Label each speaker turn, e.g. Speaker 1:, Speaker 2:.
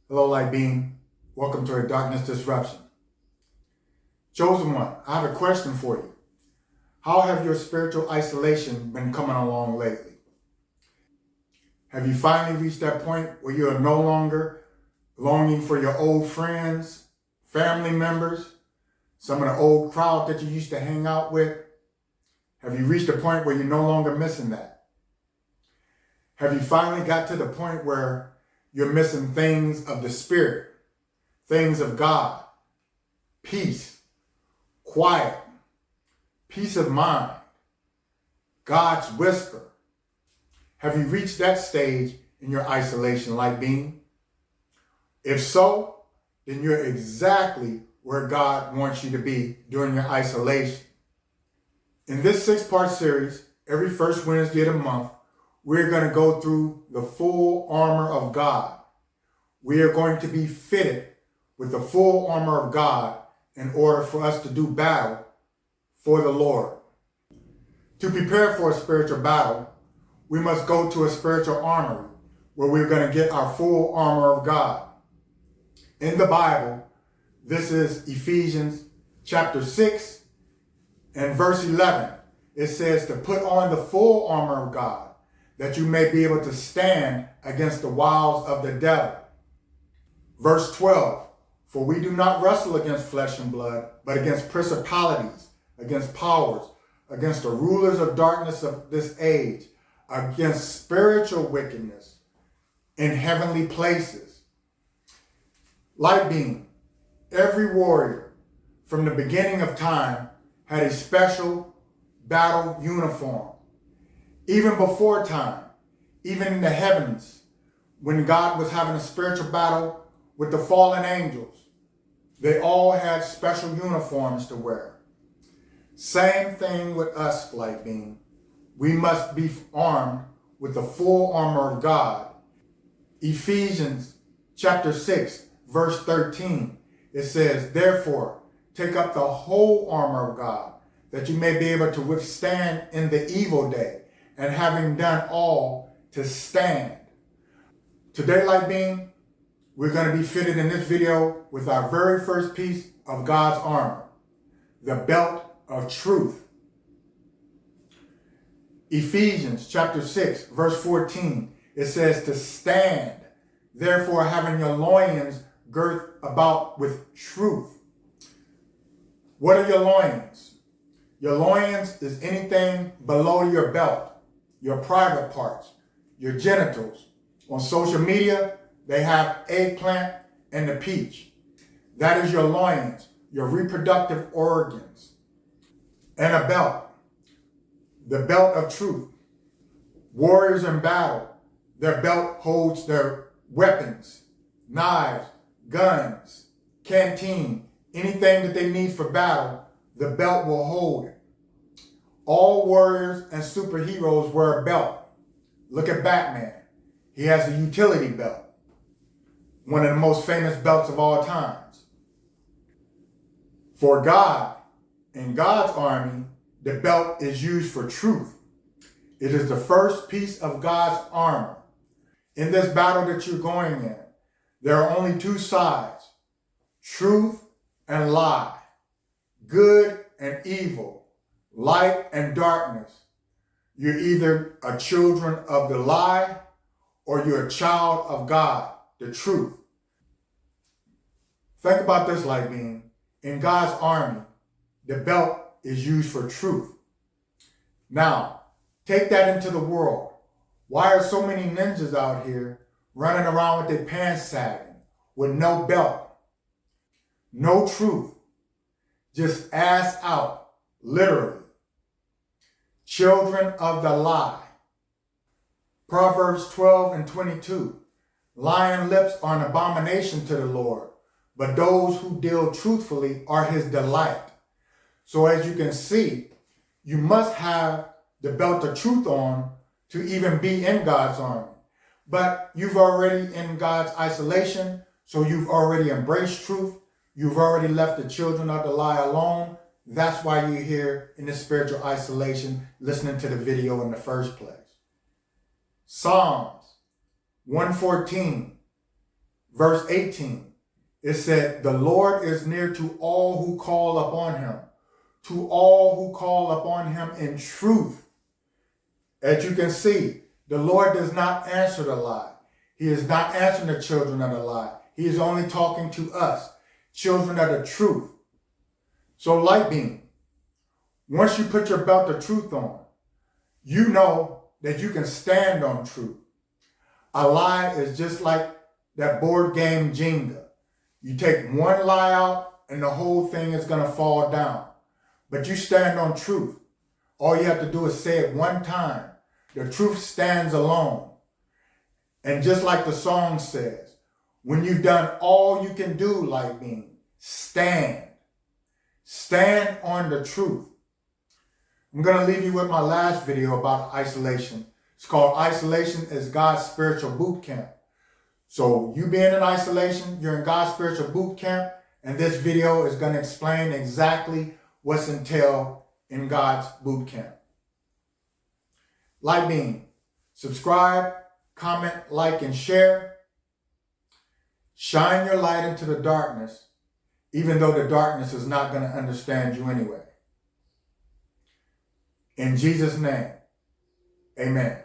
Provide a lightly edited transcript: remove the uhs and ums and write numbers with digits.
Speaker 1: Hello, Lightbeam. Welcome to a Darkness Disruption. Chosen one, I have a question for you. How have your spiritual isolation been coming along lately? Have you finally reached that point where you are no longer longing for your old friends, family members, some of the old crowd that you used to hang out with? Have you reached a point where you're no longer missing that? Have you finally got to the point where you're missing things of the Spirit, things of God, peace, quiet, peace of mind, God's whisper? Have you reached that stage in your isolation, Lightbeam? If so, then you're exactly where God wants you to be during your isolation. In this 6-part series, every first Wednesday of the month, we're going to go through the full armor of God. We are going to be fitted with the full armor of God in order for us to do battle for the Lord. To prepare for a spiritual battle, we must go to a spiritual armory where we're going to get our full armor of God. In the Bible, this is Ephesians chapter 6 and verse 11. It says to put on the full armor of God, that you may be able to stand against the wiles of the devil. Verse 12, for we do not wrestle against flesh and blood, but against principalities, against powers, against the rulers of darkness of this age, against spiritual wickedness in heavenly places. Lightbeam, every warrior from the beginning of time had a special battle uniform. Even before time, even in the heavens, when God was having a spiritual battle with the fallen angels, they all had special uniforms to wear. Same thing with us, Lightbeam. We must be armed with the full armor of God. Ephesians chapter 6, verse 13, it says, therefore, take up the whole armor of God, that you may be able to withstand in the evil day, and having done all, to stand. Today, Lightbeam, we're going to be fitted in this video with our very first piece of God's armor, the belt of truth. Ephesians chapter 6, verse 14, it says to stand, therefore having your loins girt about with truth. What are your loins? Your loins is anything below your belt, your private parts, your genitals. On social media, they have eggplant and the peach. That is your loins, your reproductive organs. And a belt, the belt of truth. Warriors in battle, their belt holds their weapons, knives, guns, canteen, anything that they need for battle, the belt will hold it. All warriors and superheroes wear a belt. Look at Batman. He has a utility belt, one of the most famous belts of all times. For God, in God's army, the belt is used for truth. It is the first piece of God's armor. In this battle that you're going in, there are only two sides, truth and lie, good and evil, light and darkness. You're either a children of the lie or you're a child of God, the truth. Think about this, Lightbeam. In God's army, the belt is used for truth. Now, take that into the world. Why are so many ninjas out here running around with their pants sagging, with no belt, no truth, just ass out, literally? Children of the lie. Proverbs 12 and 22. Lying lips are an abomination to the Lord, but those who deal truthfully are his delight. So as you can see, you must have the belt of truth on to even be in God's army. But you've already in God's isolation, so you've already embraced truth. You've already left the children of the lie alone. That's why you're here in this spiritual isolation, listening to the video in the first place. Psalms 114, verse 18, it said, the Lord is near to all who call upon him, to all who call upon him in truth. As you can see, the Lord does not answer the lie. He is not answering the children of the lie. He is only talking to us, children of the truth. So Lightbeam, once you put your belt of truth on, you know that you can stand on truth. A lie is just like that board game Jenga. You take one lie out and the whole thing is going to fall down. But you stand on truth. All you have to do is say it one time. The truth stands alone. And just like the song says, when you've done all you can do, Lightbeam, stand. Stand on the truth. I'm going to leave you with my last video about isolation. It's called Isolation is God's Spiritual Bootcamp. So you being in isolation, you're in God's Spiritual Bootcamp, and this video is going to explain exactly what's entailed in God's Bootcamp. Lightbeam, subscribe, comment, like, and share. Shine your light into the darkness, even though the darkness is not going to understand you anyway. In Jesus' name, amen.